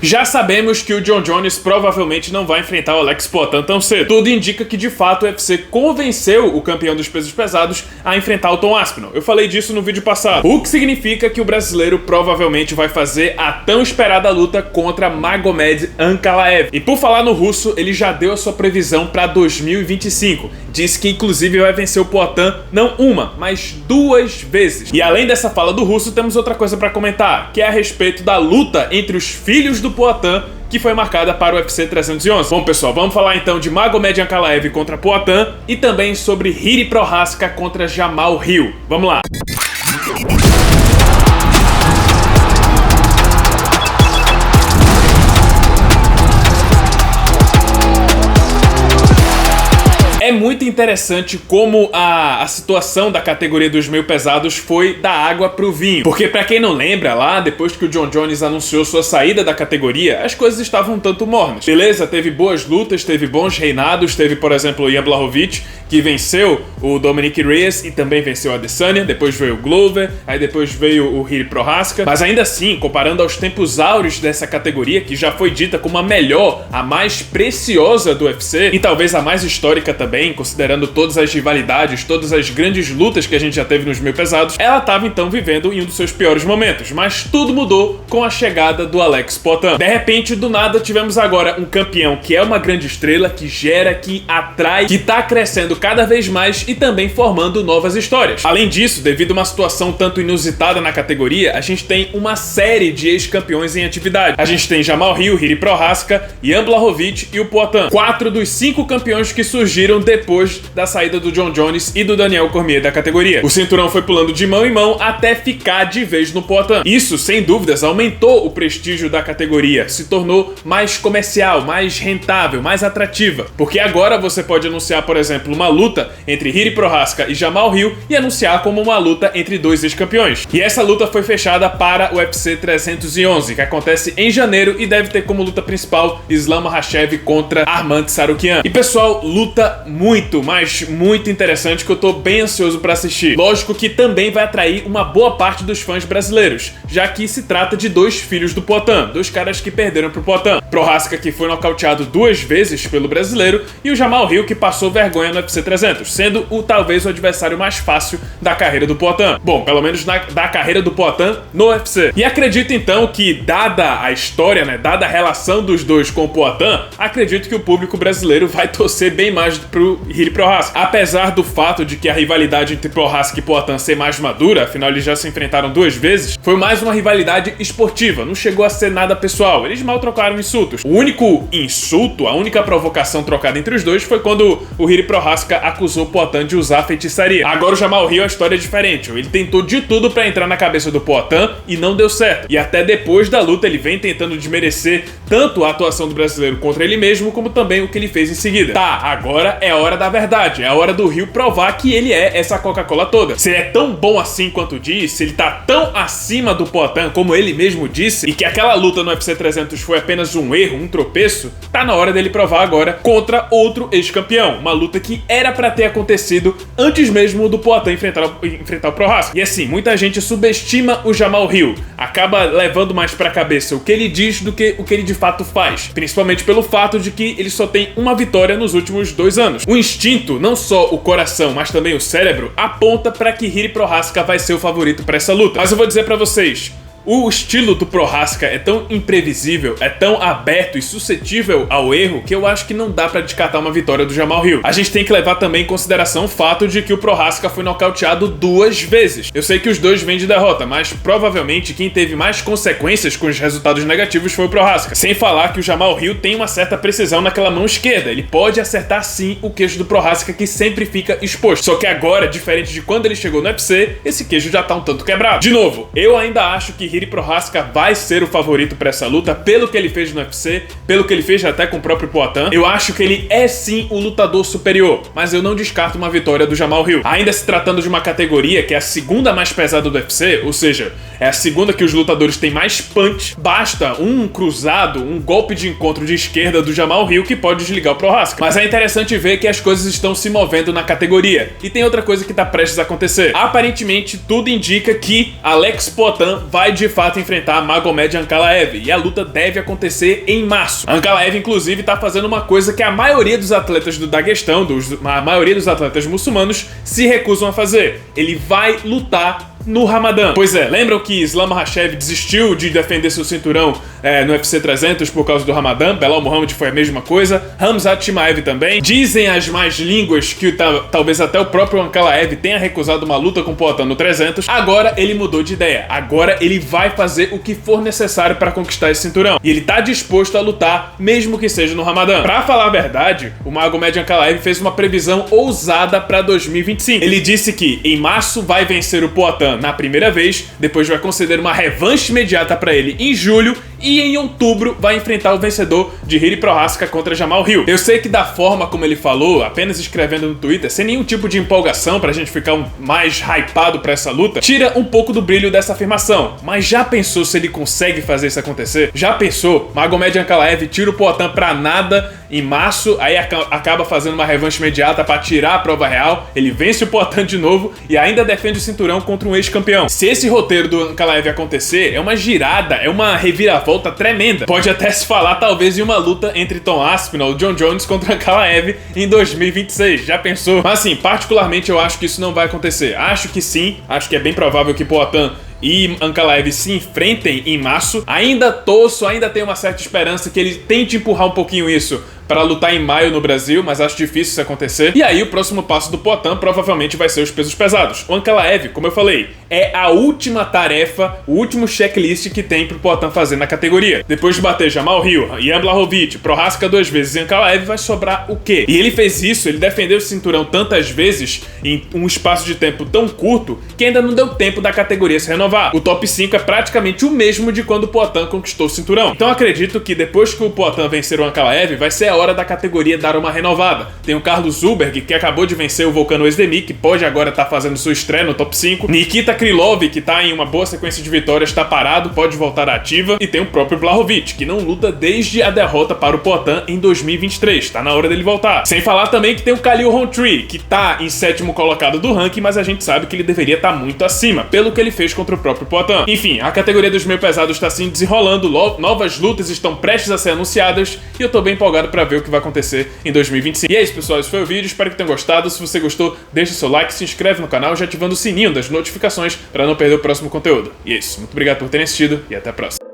Já sabemos que o Jon Jones provavelmente não vai enfrentar o Alex Poatan tão cedo. Tudo indica que de fato o UFC convenceu o campeão dos pesos pesados a enfrentar o Tom Aspinall. Eu falei disso no vídeo passado. O que significa que o brasileiro provavelmente vai fazer a tão esperada luta contra Magomed Ankalaev. E por falar no russo, ele já deu a sua previsão para 2025. Disse que inclusive vai vencer o Poatan não uma, mas 2 vezes. E além dessa fala do russo, temos outra coisa para comentar, que é a respeito da luta entre os filhos do Poatan, que foi marcada para o UFC 311. Bom, pessoal, vamos falar então de Magomed Ankalaev contra Poatan e também sobre Jiri Prochazka contra Jamal Hill. Vamos lá! É muito interessante como a situação da categoria dos meio pesados foi da água pro vinho. Porque pra quem não lembra, lá depois que o Jon Jones anunciou sua saída da categoria, as coisas estavam um tanto mornas. Beleza, teve boas lutas, teve bons reinados, teve, por exemplo, o Jan Blachowicz, que venceu o Dominic Reyes e também venceu a Adesanya, depois veio o Glover, aí depois veio o Jiri Prochazka. Mas ainda assim, comparando aos tempos áureos dessa categoria, que já foi dita como a melhor, a mais preciosa do UFC, e talvez a mais histórica também, considerando todas as rivalidades, todas as grandes lutas que a gente já teve nos meio pesados, ela estava então vivendo em um dos seus piores momentos. Mas tudo mudou com a chegada do Alex Poatan. De repente, do nada, tivemos agora um campeão que é uma grande estrela, que gera, que atrai, que tá crescendo cada vez mais e também formando novas histórias. Além disso, devido a uma situação tanto inusitada na categoria, a gente tem uma série de ex-campeões em atividade. A gente tem Jamal Hill, Jiri Prochazka, Jan Blachowicz e o Poatan. 4 dos 5 campeões que surgiram depois da saída do Jon Jones e do Daniel Cormier da categoria. O cinturão foi pulando de mão em mão até ficar de vez no Poatan. Isso, sem dúvidas, aumentou o prestígio da categoria, se tornou mais comercial, mais rentável, mais atrativa. Porque agora você pode anunciar, por exemplo, uma luta entre Jiri Prochazka e Jamal Hill e anunciar como uma luta entre 2 ex-campeões. E essa luta foi fechada para o UFC 311, que acontece em janeiro e deve ter como luta principal Islam Makhachev contra Arman Tsarukyan. E pessoal, luta muito, mas muito interessante, que eu tô bem ansioso pra assistir. Lógico que também vai atrair uma boa parte dos fãs brasileiros, já que se trata de 2 filhos do Poatan, 2 caras que perderam pro Poatan. Prochazka, que foi nocauteado 2 vezes pelo brasileiro, e o Jamal Hill, que passou vergonha no UFC 300, sendo talvez o adversário mais fácil da carreira do Poatan. Bom, pelo menos da carreira do Poatan no UFC. E acredito então que, dada a história, né, dada a relação dos dois com o Poatan, acredito que o público brasileiro vai torcer bem mais pro Jiri Prochazka. Apesar do fato de que a rivalidade entre Prochazka e Poatan ser mais madura, afinal eles já se enfrentaram 2 vezes, foi mais uma rivalidade esportiva, não chegou a ser nada pessoal, eles mal trocaram insultos. O único insulto, a única provocação trocada entre os dois foi quando o Jiri Prochazka acusou o Poatan de usar feitiçaria. Agora o Jamal Hill, a história é diferente, ele tentou de tudo pra entrar na cabeça do Poatan e não deu certo. E até depois da luta ele vem tentando desmerecer tanto a atuação do brasileiro contra ele mesmo, como também o que ele fez em seguida. Tá, agora é a hora da verdade, é a hora do Hill provar que ele é essa Coca-Cola toda. Se ele é tão bom assim quanto diz, se ele tá tão acima do Poatan como ele mesmo disse, e que aquela luta no UFC 300 foi apenas um erro, um tropeço, tá na hora dele provar agora contra outro ex-campeão. Uma luta que era pra ter acontecido antes mesmo do Poatan enfrentar o Prochazka. E assim, muita gente subestima o Jamal Hill, acaba levando mais pra cabeça o que ele diz do que o que ele de fato faz, principalmente pelo fato de que ele só tem uma vitória nos últimos 2 anos. O instinto, não só o coração, mas também o cérebro, aponta para que Jiri Prochazka vai ser o favorito para essa luta. Mas eu vou dizer para vocês, o estilo do Prochazka é tão imprevisível, é tão aberto e suscetível ao erro, que eu acho que não dá pra descartar uma vitória do Jamal Hill. A gente tem que levar também em consideração o fato de que o Prochazka foi nocauteado 2 vezes. Eu sei que os 2 vêm de derrota, mas provavelmente quem teve mais consequências com os resultados negativos foi o Prochazka. Sem falar que o Jamal Hill tem uma certa precisão naquela mão esquerda. Ele pode acertar sim o queixo do Prochazka, que sempre fica exposto. Só que agora, diferente de quando ele chegou no UFC, esse queixo já tá um tanto quebrado. De novo, eu ainda acho que Jiri Prochazka vai ser o favorito para essa luta, pelo que ele fez no UFC, pelo que ele fez até com o próprio Poatan. Eu acho que ele é sim o lutador superior, mas eu não descarto uma vitória do Jamal Hill. Ainda se tratando de uma categoria que é a segunda mais pesada do UFC, ou seja, É a segunda que os lutadores têm mais punch. Basta um cruzado, um golpe de encontro de esquerda do Jamal Hill que pode desligar o Prochazka. Mas é interessante ver que as coisas estão se movendo na categoria. E tem outra coisa que tá prestes a acontecer. Aparentemente, tudo indica que Alex Poatan vai de fato enfrentar Magomed Ankalaev. E a luta deve acontecer em março. Ankalaev, inclusive, tá fazendo uma coisa que a maioria dos atletas do Daguestão, a maioria dos atletas muçulmanos, se recusam a fazer. Ele vai lutar no Ramadã. Pois é, lembram que Islam Makhachev desistiu de defender seu cinturão no UFC 300 por causa do Ramadã? Belal Muhammad foi a mesma coisa, Khamzat Chimaev também. Dizem as más línguas que talvez até o próprio Ankalaev tenha recusado uma luta com o Poatan no 300. Agora ele mudou de ideia. Agora ele vai fazer o que for necessário para conquistar esse cinturão. E ele tá disposto a lutar, mesmo que seja no Ramadã. Pra falar a verdade, o Magomed Ankalaev fez uma previsão ousada para 2025. Ele disse que em março vai vencer o Poatan na primeira vez, depois vai conceder uma revanche imediata para ele em julho e em outubro vai enfrentar o vencedor de Jiri Prochazka contra Jamal Hill. Eu sei que da forma como ele falou, apenas escrevendo no Twitter, sem nenhum tipo de empolgação pra gente ficar mais hypado pra essa luta, tira um pouco do brilho dessa afirmação. Mas já pensou se ele consegue fazer isso acontecer? Já pensou? Magomed Ankalaev tira o Poatan pra nada em março, aí acaba fazendo uma revanche imediata pra tirar a prova real, ele vence o Poatan de novo e ainda defende o cinturão contra um ex-campeão. Se esse roteiro do Ankalaev acontecer, é uma girada, é uma reviravolta tremenda. Pode até se falar talvez em uma luta entre Tom Aspinall e John Jones contra Ankalaev em 2026, já pensou? Mas assim, particularmente eu acho que isso não vai acontecer. Acho que sim, acho que é bem provável que Poatan e Ankalaev se enfrentem em março. Ainda tenho uma certa esperança que ele tente empurrar um pouquinho isso para lutar em maio no Brasil, mas acho difícil isso acontecer. E aí o próximo passo do Poatan provavelmente vai ser os pesos pesados. O Ankalaev, como eu falei, é a última tarefa, o último checklist que tem pro Poatan fazer na categoria. Depois de bater Jamal Hill, Jan Blachowicz, Prochazka 2 vezes e Ankalaev, vai sobrar o quê? E ele fez isso, ele defendeu o cinturão tantas vezes em um espaço de tempo tão curto que ainda não deu tempo da categoria se renovar. O top 5 é praticamente o mesmo de quando o Poatan conquistou o cinturão. Então acredito que depois que o Poatan vencer o Ankalaev, vai ser a hora da categoria dar uma renovada. Tem o Carlos Zuberg, que acabou de vencer o Volkan Oezdemir, que pode agora estar fazendo sua estreia no top 5. Nikita Krylov, que tá em uma boa sequência de vitórias, tá parado, pode voltar à ativa. E tem o próprio Blachowicz, que não luta desde a derrota para o Poatan em 2023. Tá na hora dele voltar. Sem falar também que tem o Khalil Rountree, que tá em 7º colocado do ranking, mas a gente sabe que ele deveria estar muito acima, pelo que ele fez contra o próprio Poatan. Enfim, a categoria dos meio pesados está assim desenrolando, novas lutas estão prestes a ser anunciadas e eu tô bem empolgado para ver o que vai acontecer em 2025. E é isso, pessoal, esse foi o vídeo, espero que tenham gostado. Se você gostou, deixa seu like, se inscreve no canal já ativando o sininho das notificações para não perder o próximo conteúdo. E é isso, muito obrigado por terem assistido e até a próxima.